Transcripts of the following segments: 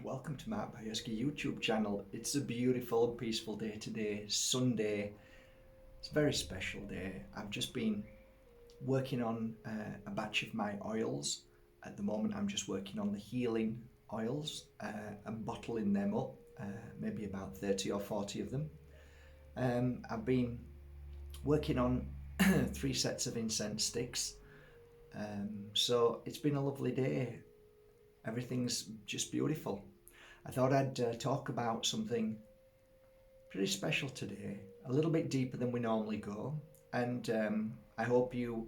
Welcome to my Bajerski YouTube channel. It's a beautiful and peaceful day today, Sunday. It's a very special day. I've just been working on a batch of my oils. At the moment I'm just working on the healing oils and bottling them up, maybe about 30 or 40 of them. I've been working on 3 sets of incense sticks. So it's been a lovely day. Everything's just beautiful. I thought I'd talk about something pretty special today, a little bit deeper than we normally go, and I hope you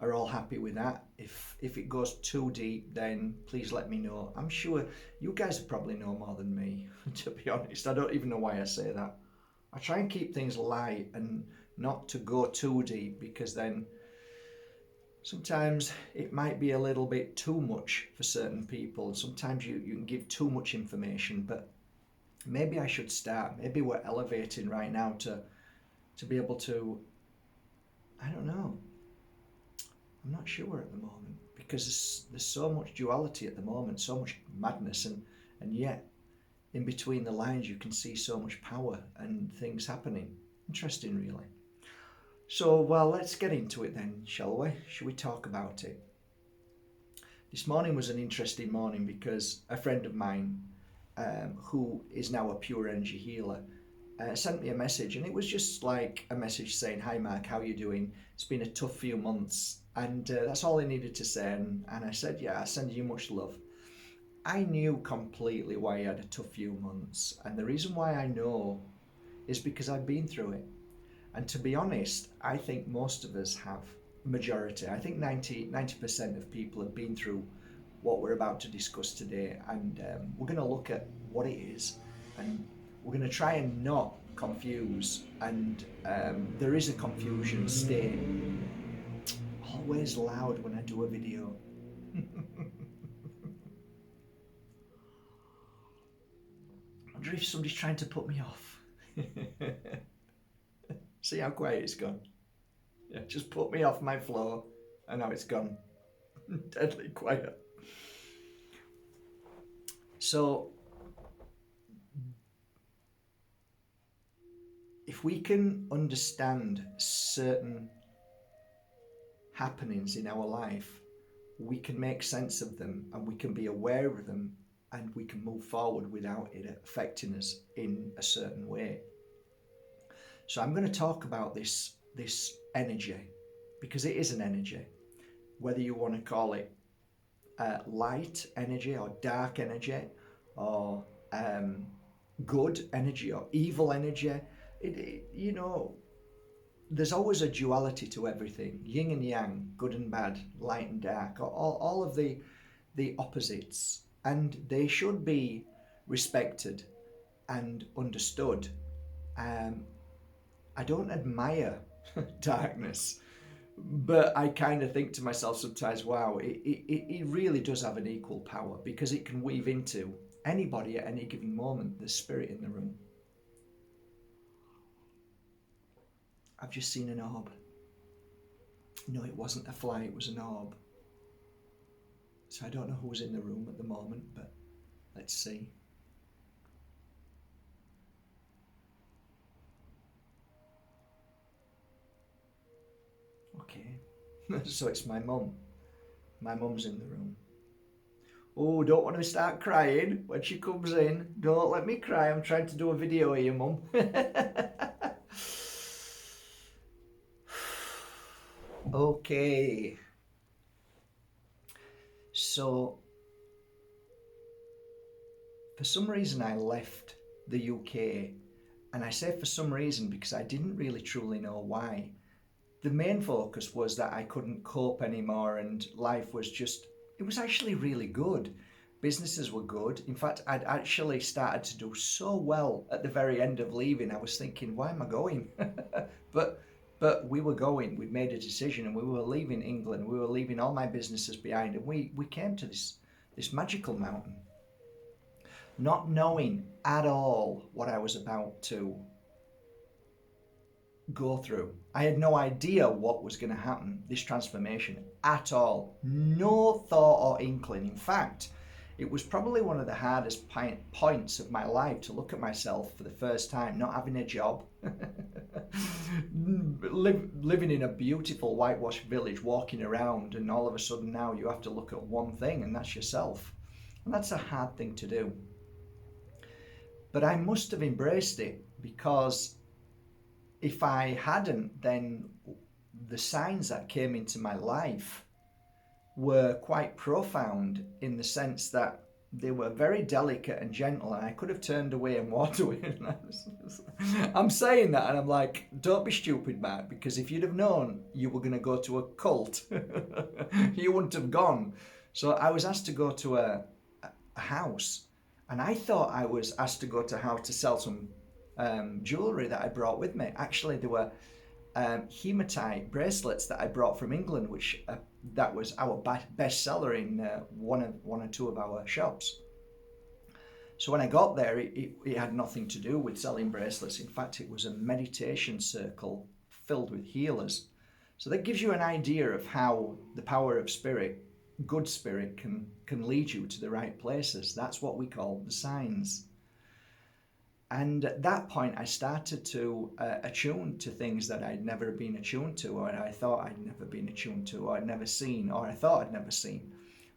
are all happy with that. If it goes too deep, then please let me know. I'm sure you guys probably know more than me, to be honest. I don't even know why I say that. I try and keep things light and not to go too deep, because then sometimes it might be a little bit too much for certain people. Sometimes you can give too much information, but maybe I should start. Maybe we're elevating right now to be able to, I don't know. I'm not sure at the moment, because there's so much duality at the moment, so much madness, and yet in between the lines you can see so much power and things happening. Interesting, really. So, well, let's get into it then, shall we? Shall we talk about it? This morning was an interesting morning because a friend of mine, who is now a pure energy healer, sent me a message, and it was just like a message saying, "Hi Mark, how are you doing? It's been a tough few months," and that's all I needed to say. And I said, "Yeah, I send you much love." I knew completely why he had a tough few months, and the reason why I know is because I've been through it. And to be honest, I think most of us have. Majority, I think 90% of people have been through what we're about to discuss today, and we're going to look at what it is, and we're going to try and not confuse, and there is a confusion state. Always loud when I do a video. I wonder if somebody's trying to put me off. See how quiet it's gone? Yeah, just put me off my flow, and now it's gone. Deadly quiet. So, if we can understand certain happenings in our life, we can make sense of them, and we can be aware of them, and we can move forward without it affecting us in a certain way. So I'm going to talk about this energy, because it is an energy, whether you want to call it light energy or dark energy, or good energy or evil energy. You know, there's always a duality to everything: yin and yang, good and bad, light and dark, all of the opposites, and they should be respected and understood. I don't admire darkness, but I kind of think to myself sometimes, wow, it really does have an equal power, because it can weave into anybody at any given moment, the spirit in the room. I've just seen an orb. No, it wasn't a fly, it was an orb. So I don't know who's in the room at the moment, but let's see. Okay, so it's my mum. My mum's in the room. Oh, don't want to start crying when she comes in. Don't let me cry. I'm trying to do a video here, Mum. Okay. So, for some reason I left the UK. And I say for some reason because I didn't really truly know why. The main focus was that I couldn't cope anymore, and life was just, it was actually really good. Businesses were good. In fact, I'd actually started to do so well at the very end of leaving. I was thinking, why am I going? But we were going. We'd made a decision, and we were leaving England. We were leaving all my businesses behind, and we came to this magical mountain, not knowing at all what I was about to go through. I had no idea what was going to happen, this transformation, at all. No thought or inkling. In fact, It was probably one of the hardest points of my life to look at myself for the first time, not having a job, living in a beautiful whitewashed village, walking around, and all of a sudden now you have to look at one thing, and that's yourself. And that's a hard thing to do. But I must have embraced it, because if I hadn't, then the signs that came into my life were quite profound, in the sense that they were very delicate and gentle, and I could have turned away and walked away. I'm saying that and I'm like, don't be stupid, Mark, because if you'd have known you were going to go to a cult, you wouldn't have gone. So I was asked to go to a house, and I thought I was asked to go to a house to sell some jewellery that I brought with me. Actually, there were hematite bracelets that I brought from England, which that was our best seller in one or two of our shops. So when I got there, it had nothing to do with selling bracelets. In fact, it was a meditation circle filled with healers. So that gives you an idea of how the power of spirit, good spirit, can lead you to the right places. That's what we call the signs. And at that point, I started to attune to things that I'd never been attuned to, or I thought I'd never been attuned to, or I'd never seen, or I thought I'd never seen.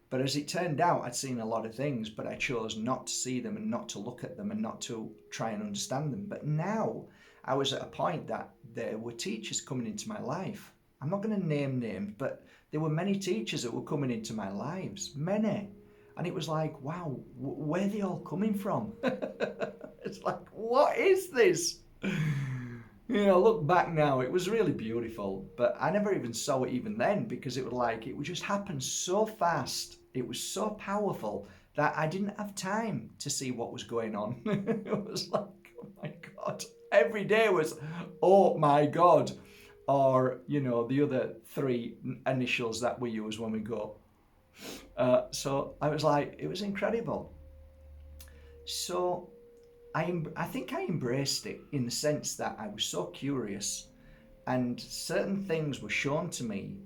But as it turned out, I'd seen a lot of things, but I chose not to see them and not to look at them and not to try and understand them. But now I was at a point that there were teachers coming into my life. I'm not going to name names, but there were many teachers that were coming into my lives, many. And it was like, wow, where are they all coming from? It's like, what is this? You know, look back now, it was really beautiful, but I never even saw it even then, because it would just happen so fast. It was so powerful that I didn't have time to see what was going on. It was like, oh my God. Every day was, oh my God. Or, you know, the other three initials that we use when we go. So I was like, it was incredible. So I think I embraced it, in the sense that I was so curious, and certain things were shown to me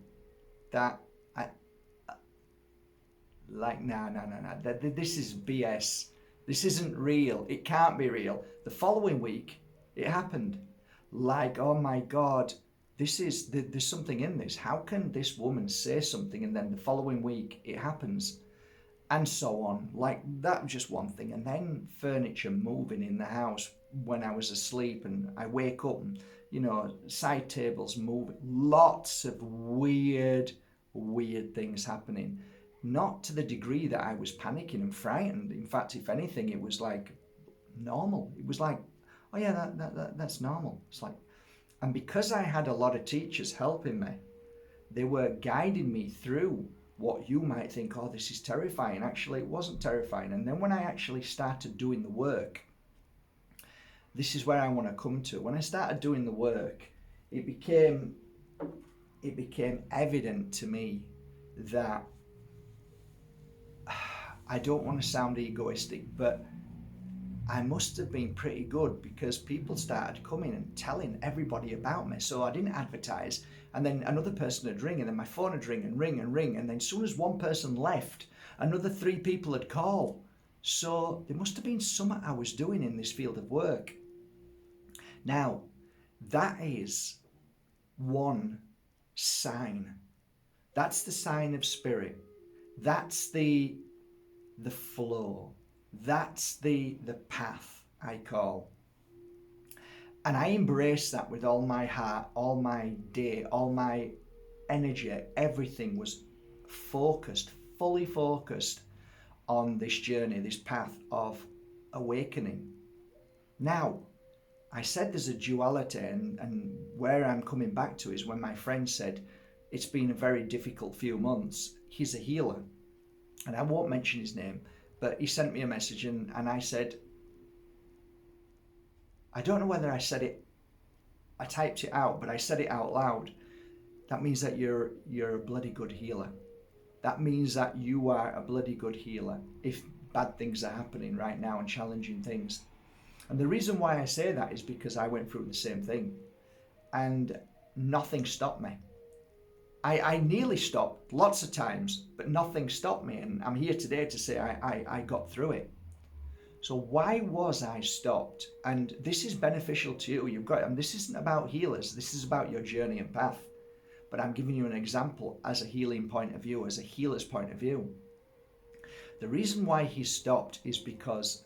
that this is BS. This isn't real. It can't be real. The following week, it happened. Like, oh my God, there's something in this. How can this woman say something and then the following week it happens? And so on. Like, that was just one thing. And then furniture moving in the house when I was asleep, and I wake up and, you know, side tables moving. Lots of weird things happening. Not to the degree that I was panicking and frightened. In fact, if anything, it was like normal. It was like, oh yeah, that's normal. It's like, and because I had a lot of teachers helping me, they were guiding me through what you might think, oh, this is terrifying. Actually, it wasn't terrifying. And then when I actually started doing the work, this is where I want to come to. When I started doing the work, it became evident to me that, I don't want to sound egoistic, but I must have been pretty good, because people started coming and telling everybody about me. So I didn't advertise, and then another person would ring, and then my phone would ring and ring and ring, and then as soon as one person left, another 3 people would call. So there must have been something I was doing in this field of work. Now, that is one sign. That's the sign of spirit. That's the flow. That's the path, I call. And I embrace that with all my heart, all my day, all my energy. Everything was focused, fully focused on this journey, this path of awakening. Now, I said there's a duality, and where I'm coming back to is when my friend said, it's been a very difficult few months. He's a healer, and I won't mention his name, but he sent me a message, and I said, I don't know whether I said it, I typed it out, but I said it out loud. That means that you're a bloody good healer. That means that you are a bloody good healer if bad things are happening right now and challenging things. And the reason why I say that is because I went through the same thing, and nothing stopped me. I nearly stopped lots of times, but nothing stopped me. And I'm here today to say I got through it. So why was I stopped? And this is beneficial to you. You've got, and this isn't about healers. This is about your journey and path. But I'm giving you an example as a healing point of view, as a healer's point of view. The reason why he stopped is because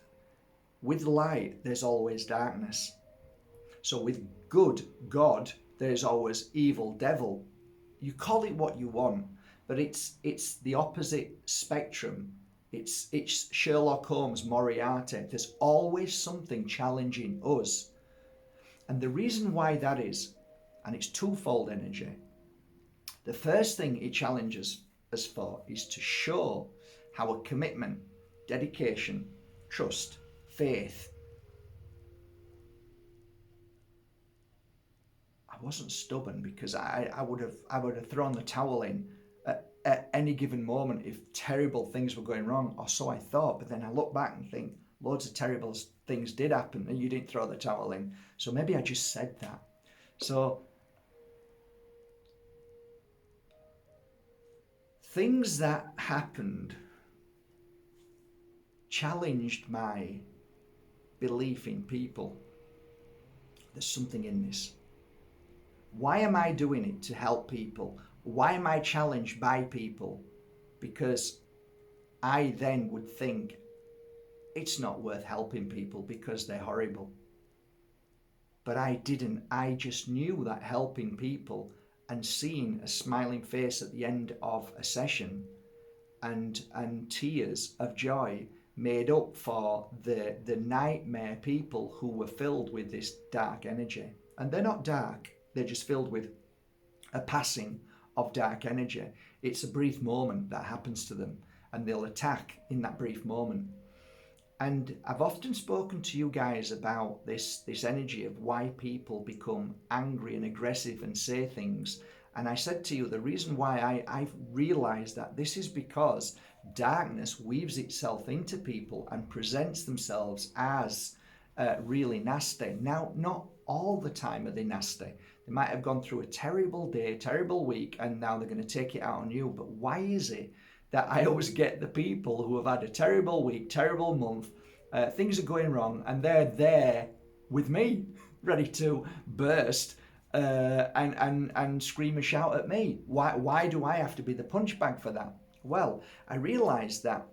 with light, there's always darkness. So with good, God, there's always evil, devil. You call it what you want, but it's the opposite spectrum. It's Sherlock Holmes, Moriarty. There's always something challenging us. And the reason why that is, and it's twofold energy. The first thing it challenges us for is to show how a commitment, dedication, trust, faith. I wasn't stubborn because I would have thrown the towel in at any given moment if terrible things were going wrong, or so I thought. But then I look back and think loads of terrible things did happen and you didn't throw the towel in. So maybe I just said that. So things that happened challenged my belief in people. There's something in this. Why am I doing it? To help people. Why am I challenged by people? Because I then would think it's not worth helping people because they're horrible. But I didn't. I just knew that helping people and seeing a smiling face at the end of a session and tears of joy made up for the nightmare people who were filled with this dark energy. And they're not dark, they're just filled with a passing of dark energy. It's a brief moment that happens to them and they'll attack in that brief moment. And I've often spoken to you guys about this energy of why people become angry and aggressive and say things. And I said to you, the reason why I've realized that this is because darkness weaves itself into people and presents themselves as really nasty. Now, not all the time are they nasty. They might have gone through a terrible day, terrible week, and now they're going to take it out on you. But why is it that I always get the people who have had a terrible week, terrible month, things are going wrong, and they're there with me, ready to burst and scream and shout at me? Why do I have to be the punch bag for that? Well, I realized that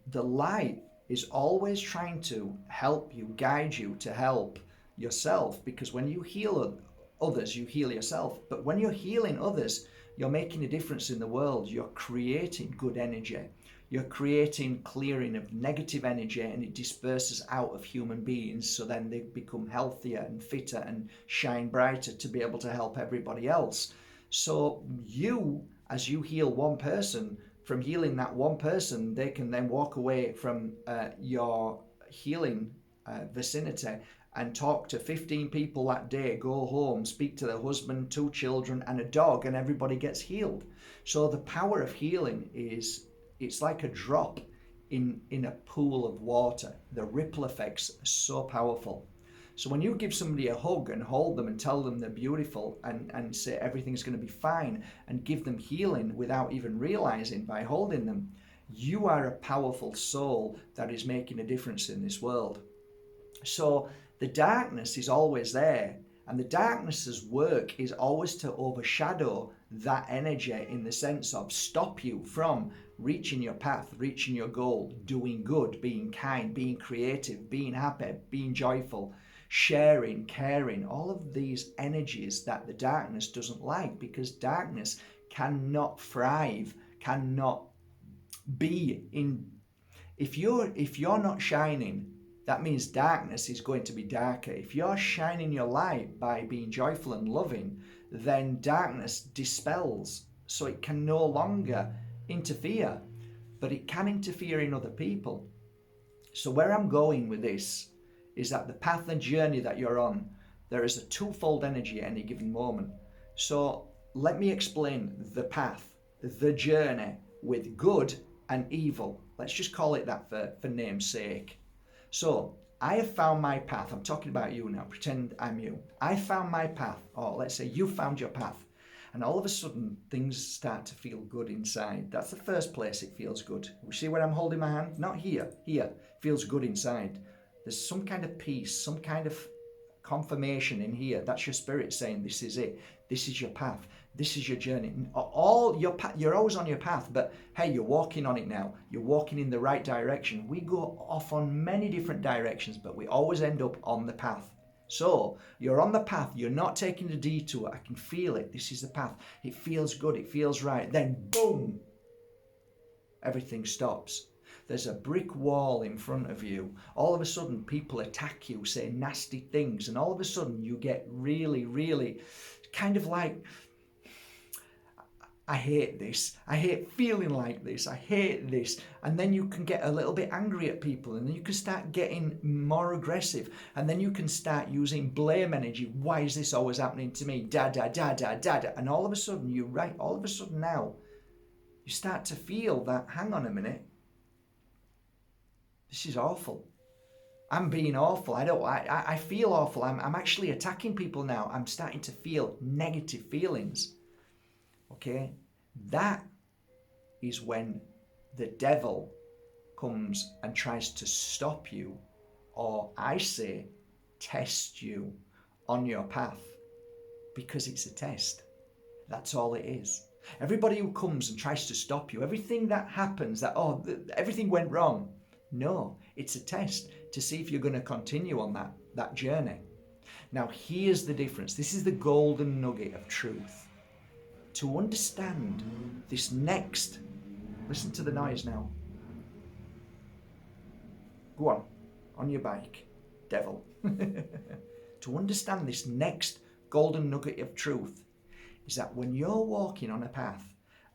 the light is always trying to help you, guide you to help yourself, because when you heal others, you heal yourself. But when you're healing others, you're making a difference in the world. You're creating good energy. You're creating clearing of negative energy, and it disperses out of human beings, so then they become healthier and fitter and shine brighter to be able to help everybody else. So you, as you heal one person, from healing that one person, they can then walk away from your healing vicinity and talk to 15 people that day, go home, speak to their husband, 2 children and a dog, and everybody gets healed. So the power of healing is, it's like a drop in a pool of water. The ripple effects are so powerful. So when you give somebody a hug and hold them and tell them they're beautiful and say everything's going to be fine and give them healing without even realizing by holding them, you are a powerful soul that is making a difference in this world. So the darkness is always there, and the darkness's work is always to overshadow that energy, in the sense of stop you from reaching your path, reaching your goal, doing good, being kind, being creative, being happy, being joyful, sharing, caring, all of these energies that the darkness doesn't like, because darkness cannot thrive, cannot be in. If you're not shining, that means darkness is going to be darker. If you're shining your light by being joyful and loving, then darkness dispels, so it can no longer interfere, but it can interfere in other people. So where I'm going with this is that the path and journey that you're on, there is a twofold energy at any given moment. So let me explain the path, the journey, with good and evil. Let's just call it that for name's sake. So I have found my path. I'm talking about you now. Pretend I'm you. I found my path, or let's say you found your path. And all of a sudden, things start to feel good inside. That's the first place it feels good. You see where I'm holding my hand? Not here. Here. Feels good inside. There's some kind of peace, some kind of confirmation in here. That's your spirit saying, this is it. This is your path. This is your journey. All your you're always on your path, but hey, you're walking on it now. You're walking in the right direction. We go off on many different directions, but we always end up on the path. So you're on the path. You're not taking a detour. I can feel it. This is the path. It feels good. It feels right. Then boom, everything stops. There's a brick wall in front of you. All of a sudden, people attack you, say nasty things, and all of a sudden you get really, really kind of like, I hate this. I hate feeling like this. I hate this. And then you can get a little bit angry at people, and then you can start getting more aggressive, and then you can start using blame energy. Why is this always happening to me? Da, da, da, da, da, da. And all of a sudden, you're right. All of a sudden now, you start to feel that, hang on a minute. This is awful. I'm being awful. I feel awful. I'm actually attacking people now. I'm starting to feel negative feelings. Okay? That is when the devil comes and tries to stop you, or I say, test you on your path, because it's a test. That's all it is. Everybody who comes and tries to stop you, everything that happens, that, everything went wrong. No, it's a test to see if you're going to continue on that journey. Now, here's the difference. This is the golden nugget of truth. To understand this next, listen to the noise now. Go on your bike, devil. To understand this next golden nugget of truth is that when you're walking on a path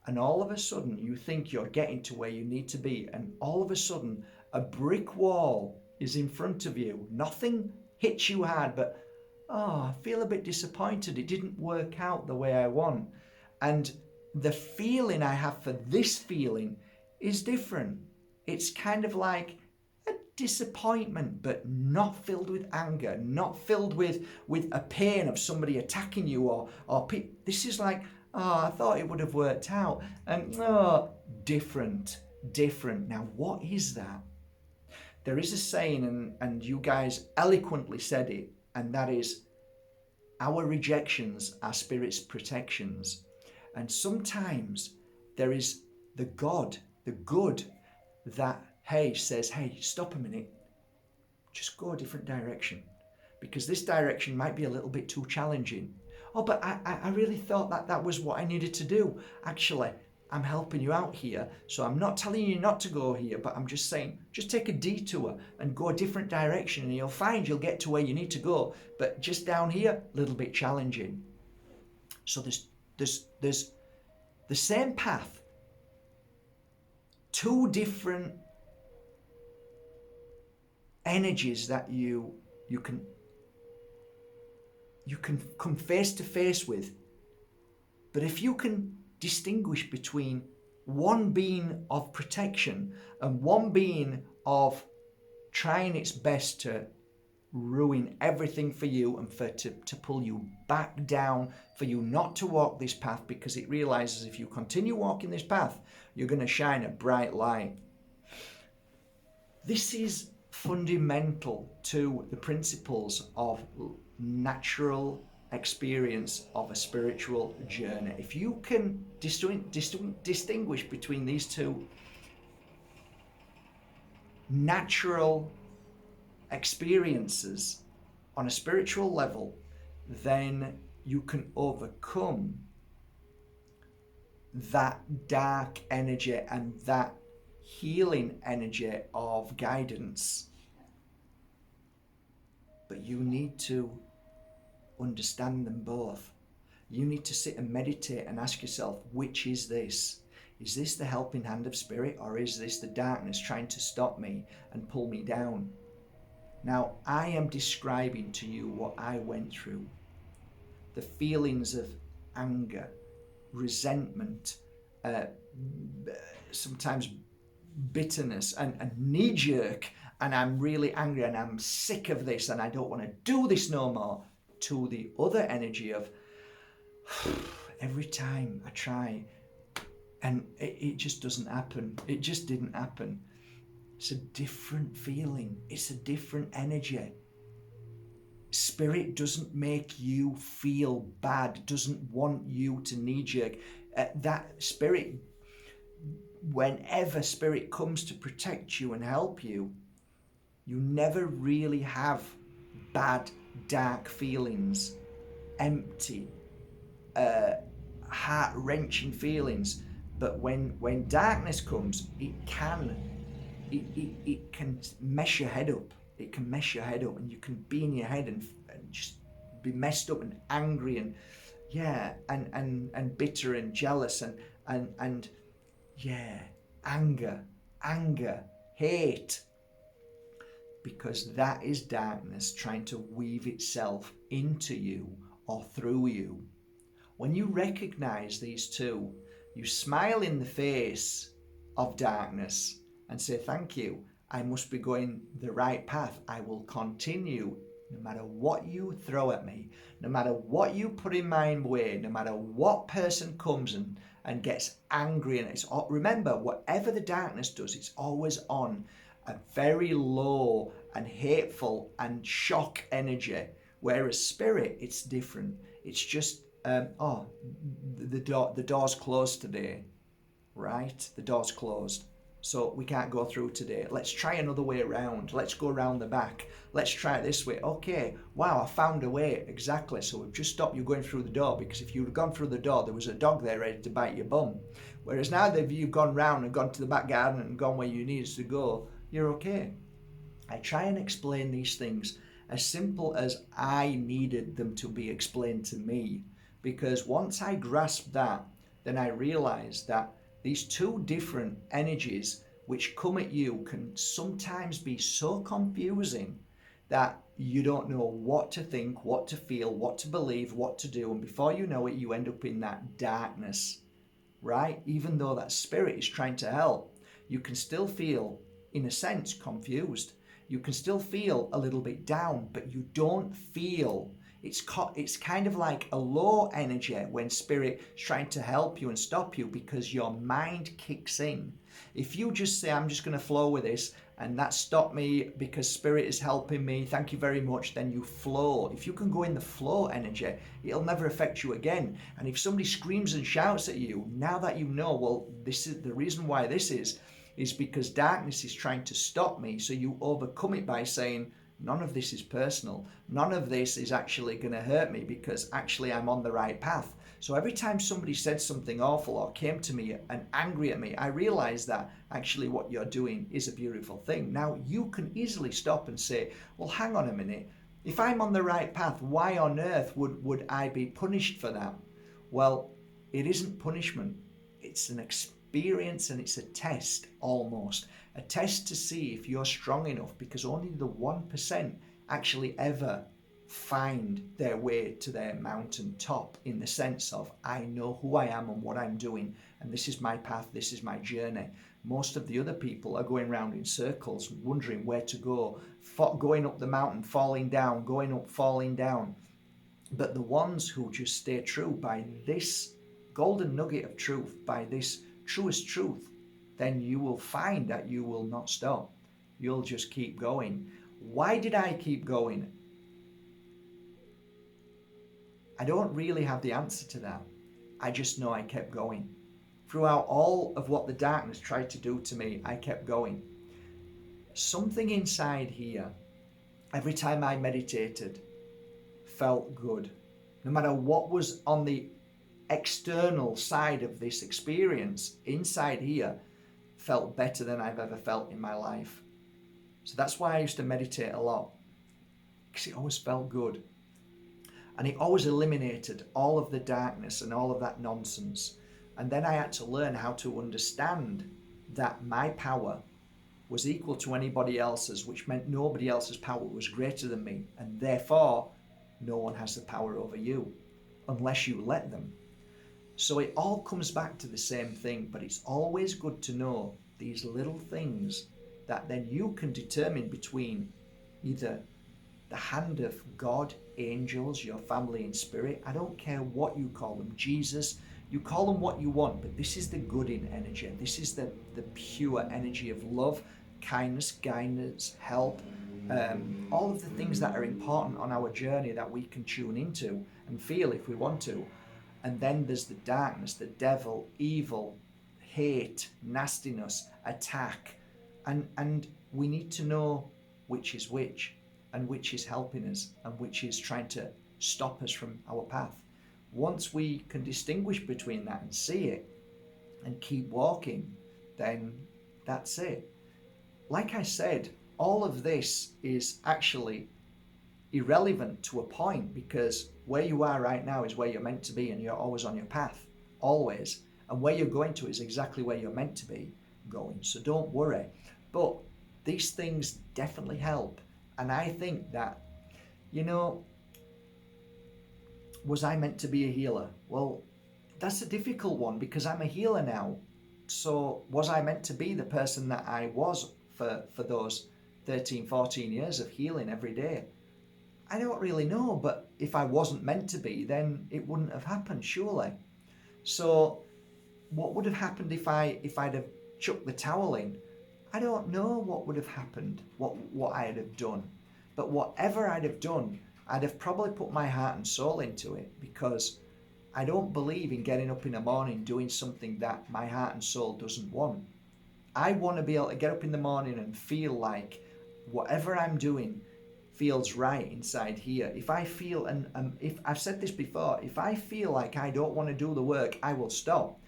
and all of a sudden you think you're getting to where you need to be, and all of a sudden a brick wall is in front of you. Nothing hits you hard, but I feel a bit disappointed. It didn't work out the way I want. And the feeling I have for this feeling is different. It's kind of like a disappointment, but not filled with anger, not filled with a pain of somebody attacking you or this is like, I thought it would have worked out. And different. Now, what is that? There is a saying, and you guys eloquently said it, and that is, our rejections are Spirit's protections. And sometimes there is the good, that, says, stop a minute, just go a different direction, because this direction might be a little bit too challenging. But I really thought that was what I needed to do. Actually, I'm helping you out here, so I'm not telling you not to go here, but I'm just saying, just take a detour and go a different direction, and you'll find you'll get to where you need to go. But just down here, a little bit challenging. So there's the same path, two different energies that you can come face to face with. But if you can distinguish between one being of protection and one being of trying its best to ruin everything for you and to pull you back down, for you not to walk this path, because it realizes if you continue walking this path, you're going to shine a bright light. This is fundamental to the principles of natural experience of a spiritual journey. If you can distinguish between these two natural experiences on a spiritual level, then you can overcome that dark energy and that healing energy of guidance. But you need to understand them both. You need to sit and meditate and ask yourself, which is this? Is this the helping hand of Spirit, or is this the darkness trying to stop me and pull me down? Now, I am describing to you what I went through. The feelings of anger, resentment, sometimes bitterness and knee-jerk, and I'm really angry and I'm sick of this and I don't want to do this no more, to the other energy of every time I try, and it just doesn't happen. It just didn't happen. It's a different feeling. It's a different energy. Spirit doesn't make you feel bad, doesn't want you to knee-jerk. That spirit, whenever spirit comes to protect you and help you, you never really have bad, dark feelings, empty, heart-wrenching feelings. But when darkness comes, it can mess your head up. It can mess your head up, and you can be in your head and just be messed up and angry and and bitter and jealous and anger, hate, because that is darkness trying to weave itself into you or through you. When you recognize these two, you smile in the face of darkness and say, thank you, I must be going the right path. I will continue no matter what you throw at me, no matter what you put in my way, no matter what person comes and gets angry. And remember, whatever the darkness does, it's always on a very low and hateful and shock energy. Whereas spirit, it's different. It's just, the door's closed today, right? The door's closed. So we can't go through today. Let's try another way around. Let's go around the back. Let's try it this way. Okay, wow, I found a way. Exactly. So we've just stopped you going through the door, because if you'd have gone through the door, there was a dog there ready to bite your bum. Whereas now that you've gone round and gone to the back garden and gone where you needed to go, you're okay. I try and explain these things as simple as I needed them to be explained to me. Because once I grasped that, then I realized that these two different energies which come at you can sometimes be so confusing that you don't know what to think, what to feel, what to believe, what to do. And before you know it, you end up in that darkness, right? Even though that spirit is trying to help, you can still feel, in a sense, confused. You can still feel a little bit down, but you don't feel. It's kind of like a low energy when spirit is trying to help you and stop you, because your mind kicks in. If you just say, I'm just going to flow with this, and that stopped me because spirit is helping me, thank you very much, then you flow. If you can go in the flow energy, it'll never affect you again. And if somebody screams and shouts at you, now that you know, well, this is the reason why this is because darkness is trying to stop me. So you overcome it by saying, none of this is personal. None of this is actually going to hurt me, because actually I'm on the right path. So every time somebody said something awful or came to me and angry at me, I realized that actually what you're doing is a beautiful thing. Now you can easily stop and say, well, hang on a minute. If I'm on the right path, why on earth would I be punished for that? Well, it isn't punishment. It's an experience, and it's a test almost. A test to see if you're strong enough, because only the 1% actually ever find their way to their mountain top, in the sense of, I know who I am and what I'm doing, and this is my path, this is my journey. Most of the other people are going around in circles, wondering where to go, going up the mountain, falling down, going up, falling down. But the ones who just stay true by this golden nugget of truth, by this truest truth, then you will find that you will not stop. You'll just keep going. Why did I keep going? I don't really have the answer to that. I just know I kept going. Throughout all of what the darkness tried to do to me, I kept going. Something inside here, every time I meditated, felt good. No matter what was on the external side of this experience, inside here felt better than I've ever felt in my life. So that's why I used to meditate a lot, because it always felt good. And it always eliminated all of the darkness and all of that nonsense. And then I had to learn how to understand that my power was equal to anybody else's, which meant nobody else's power was greater than me. And therefore, no one has the power over you unless you let them. So it all comes back to the same thing, but it's always good to know these little things that then you can determine between either the hand of God, angels, your family in spirit. I don't care what you call them, Jesus, you call them what you want, but this is the good in energy. This is the pure energy of love, kindness, guidance, help, all of the things that are important on our journey that we can tune into and feel if we want to. And then there's the darkness, the devil, evil, hate, nastiness, attack. And we need to know which is which, and which is helping us, and which is trying to stop us from our path. Once we can distinguish between that and see it and keep walking, then that's it. Like I said, all of this is actually irrelevant to a point, because where you are right now is where you're meant to be, and you're always on your path, always. And where you're going to is exactly where you're meant to be going. So don't worry. But these things definitely help. And I think that, was I meant to be a healer? Well, that's a difficult one, because I'm a healer now. So was I meant to be the person that I was for those 13, 14 years of healing every day? I don't really know, but if I wasn't meant to be, then it wouldn't have happened, surely. So what would have happened if I'd have chucked the towel in? I don't know what would have happened, what I'd have done. But whatever I'd have done, I'd have probably put my heart and soul into it, because I don't believe in getting up in the morning doing something that my heart and soul doesn't want. I want to be able to get up in the morning and feel like whatever I'm doing feels right inside here. If I feel, and if I've said this before, if I feel like I don't want to do the work, I will stop.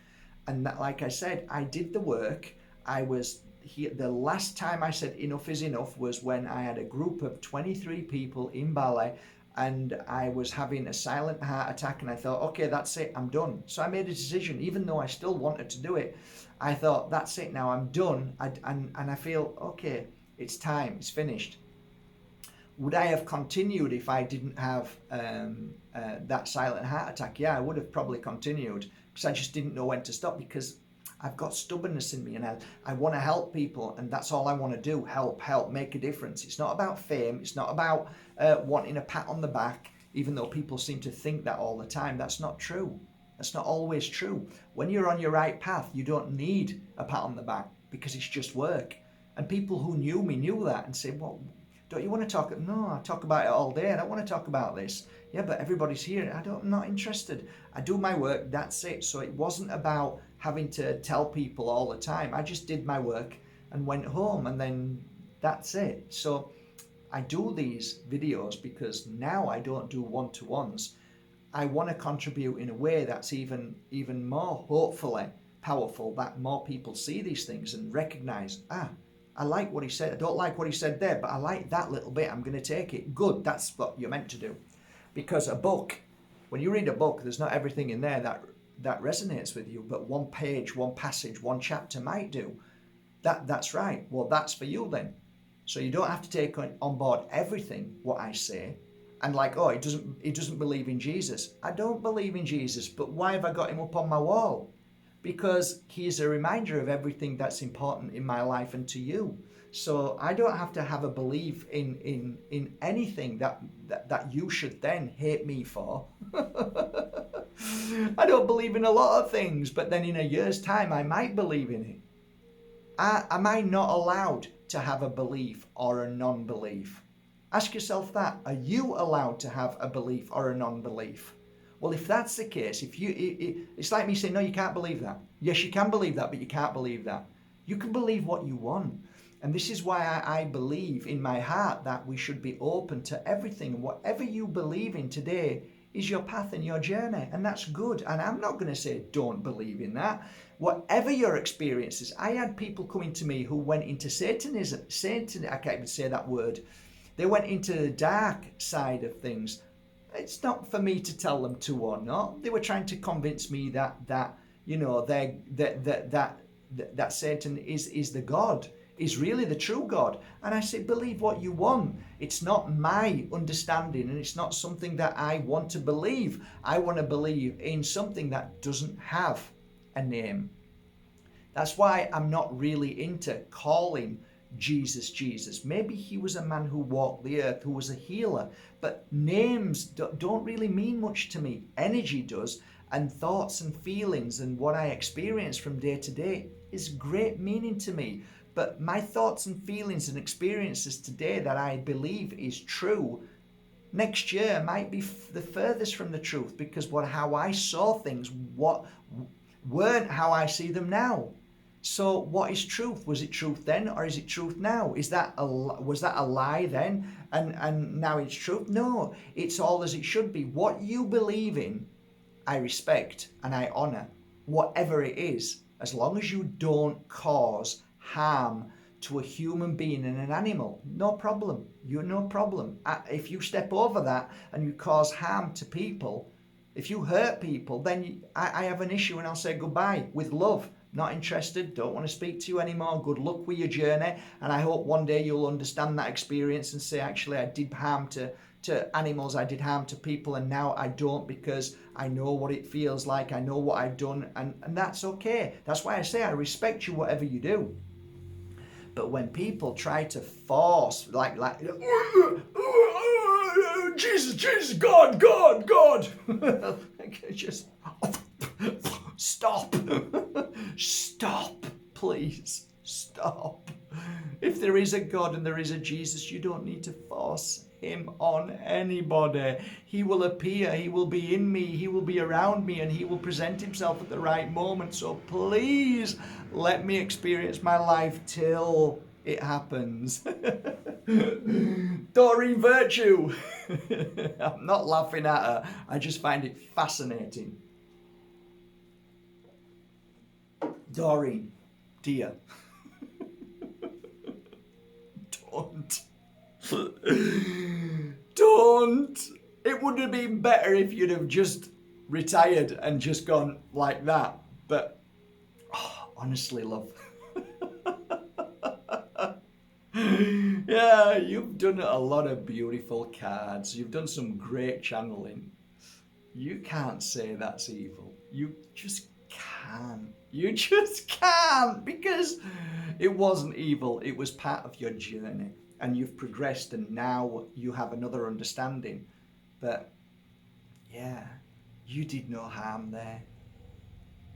And that, like I said, I did the work. I was here. The last time I said enough is enough was when I had a group of 23 people in Bali, and I was having a silent heart attack, and I thought, okay, that's it, I'm done. So I made a decision, even though I still wanted to do it. I thought, that's it now, I'm done. And I feel, okay, it's time, it's finished. Would I have continued if I didn't have that silent heart attack? Yeah, I would have probably continued, because I just didn't know when to stop, because I've got stubbornness in me, and I want to help people, and that's all I want to do, help, make a difference. It's not about fame, it's not about wanting a pat on the back, even though people seem to think that all the time. That's not true. That's not always true. When you're on your right path, you don't need a pat on the back, because it's just work. And people who knew me knew that and said, well, don't you want to talk? No, I talk about it all day. I don't want to talk about this. Yeah, but everybody's here. I'm not interested. I do my work. That's it. So it wasn't about having to tell people all the time. I just did my work and went home, and then that's it. So I do these videos because now I don't do one-to-ones. I want to contribute in a way that's even more, hopefully, powerful, that more people see these things and recognize, I like what he said. I don't like what he said there, but I like that little bit. I'm going to take it. Good. That's what you're meant to do. Because a book, when you read a book, there's not everything in there that resonates with you, but one page, one passage, one chapter might do. That's right. Well, that's for you then. So you don't have to take on board everything what I say. And like, oh, he doesn't believe in Jesus. I don't believe in Jesus, but why have I got him up on my wall? Because he's a reminder of everything that's important in my life and to you. So I don't have to have a belief in anything that you should then hate me for. I don't believe in a lot of things, but then in a year's time I might believe in it. Am I not allowed to have a belief or a non-belief? Ask yourself that. Are you allowed to have a belief or a non-belief? Well, if that's the case, it's like me saying, no, you can't believe that. Yes, you can believe that, but you can't believe that. You can believe what you want. And this is why I believe in my heart that we should be open to everything. Whatever you believe in today is your path and your journey. And that's good. And I'm not going to say don't believe in that. Whatever your experiences, I had people coming to me who went into Satanism. I can't even say that word. They went into the dark side of things. It's not for me to tell them to or not. They were trying to convince me that Satan is the God, is really the true God. And I say, believe what you want. It's not my understanding, and it's not something that I want to believe. I want to believe in something that doesn't have a name. That's why I'm not really into calling Jesus, Jesus. Maybe he was a man who walked the earth, who was a healer. But names don't really mean much to me. Energy does, and thoughts and feelings and what I experience from day to day is great meaning to me. But my thoughts and feelings and experiences today that I believe is true, next year might be the furthest from the truth, because how I saw things weren't how I see them now. So what is truth? Was it truth then, or is it truth now? Was that a lie then, and now it's truth? No, it's all as it should be. What you believe in, I respect and I honor, whatever it is, as long as you don't cause harm to a human being and an animal. No problem. You're no problem. If you step over that and you cause harm to people, if you hurt people, then I have an issue, and I'll say goodbye with love. Not interested, don't want to speak to you anymore. Good luck with your journey, and I hope one day you'll understand that experience and say, actually, I did harm to animals, I did harm to people, and now I don't, because I know what it feels like, I know what I've done, and that's okay. That's why I say I respect you, whatever you do. But when people try to force, like Jesus, God, just stop. Stop, please, stop. If there is a God and there is a Jesus, you don't need to force him on anybody. He will appear, he will be in me, he will be around me, and he will present himself at the right moment. So please let me experience my life till it happens. Doreen Virtue. I'm not laughing at her, I just find it fascinating. Doreen, dear, don't. It would have been better if you'd have just retired and just gone like that. But honestly, love. Yeah, you've done a lot of beautiful cards. You've done some great channeling. You can't say that's evil. You just can't. You just can't, because it wasn't evil. It was part of your journey, and you've progressed, and now you have another understanding. But yeah, you did no harm there.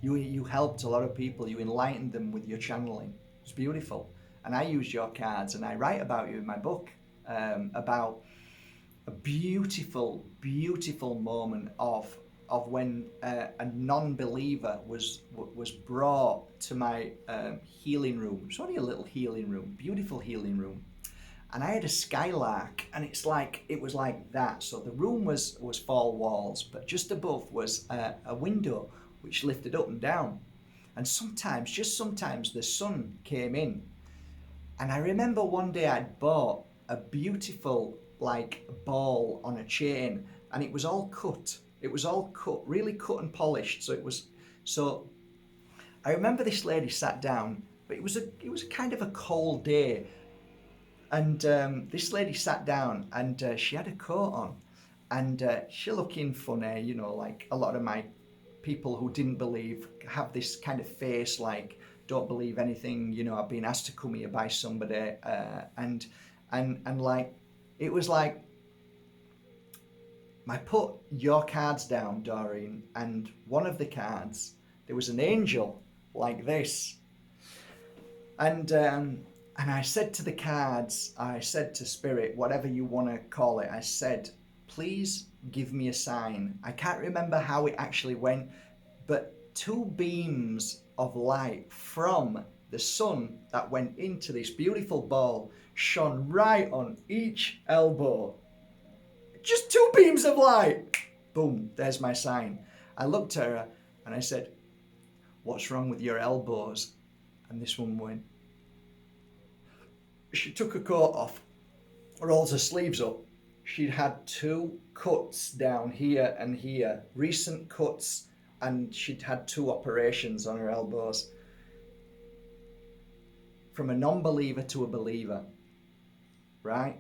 You helped a lot of people. You enlightened them with your channeling. It's beautiful. And I use your cards, and I write about you in my book, about a beautiful, beautiful moment of when a non-believer was brought to my healing room. It's only a little healing room, beautiful healing room, and I had a skylark, and it was like that. So the room was 4 walls, but just above was a window which lifted up and down, and sometimes the sun came in. And I remember one day I'd bought a beautiful ball on a chain, and it was all cut. It was all cut, really cut and polished. So I remember this lady sat down, but it was a kind of a cold day, and this lady sat down, and she had a coat on, and she looking funny, like a lot of my people who didn't believe have this kind of face, like don't believe anything. I've been asked to come here by somebody, and like it was like, I put your cards down, Doreen, and one of the cards, there was an angel like this. And I said to the cards, I said to Spirit, whatever you want to call it, I said, please give me a sign. I can't remember how it actually went, but 2 beams of light from the sun that went into this beautiful ball shone right on each elbow. Just 2 beams of light. Boom, there's my sign. I looked at her and I said, what's wrong with your elbows? And this one went. She took her coat off, rolls her sleeves up. She'd had 2 cuts down here and here, recent cuts, and she'd had 2 operations on her elbows. From a non-believer to a believer, right?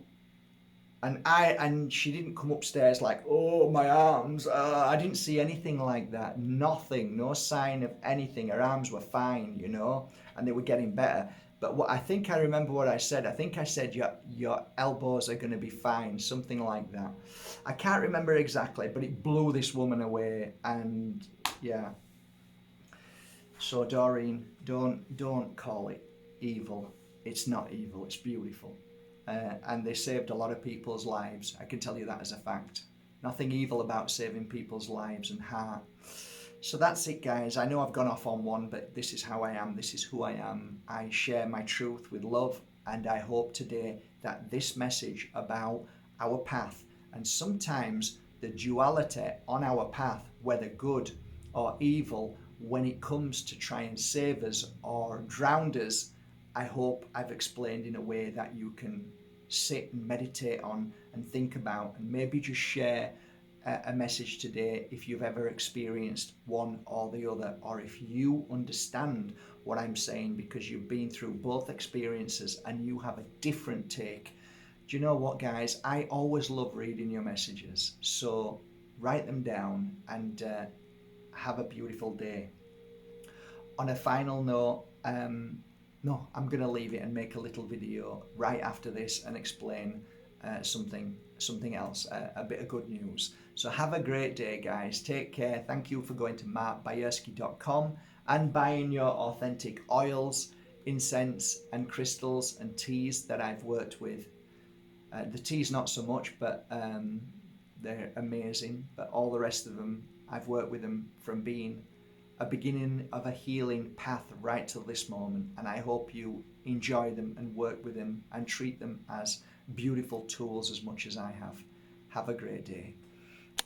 And she didn't come upstairs like, oh, my arms. I didn't see anything like that. Nothing, no sign of anything. Her arms were fine, and they were getting better. But what I think I remember what I said. I think I said your elbows are going to be fine, something like that. I can't remember exactly, but it blew this woman away. And yeah. So Doreen, don't call it evil. It's not evil. It's beautiful. And they saved a lot of people's lives. I can tell you that as a fact. Nothing evil about saving people's lives and heart. So that's it, guys. I know I've gone off on one, but this is how I am. This is who I am. I share my truth with love, and I hope today that this message about our path, and sometimes the duality on our path, whether good or evil, when it comes to try and save us or drown us, I hope I've explained in a way that you can sit and meditate on and think about, and maybe just share a message today if you've ever experienced one or the other, or if you understand what I'm saying because you've been through both experiences and you have a different take. Do you know what, guys? I always love reading your messages, so write them down and have a beautiful day. On a final note, no, I'm going to leave it and make a little video right after this and explain something else, a bit of good news. So have a great day, guys. Take care. Thank you for going to Bajerski.com and buying your authentic oils, incense and crystals and teas that I've worked with. The teas not so much, but they're amazing. But all the rest of them, I've worked with them from being a beginning of a healing path right till this moment, and I hope you enjoy them and work with them and treat them as beautiful tools as much as I have. Have a great day.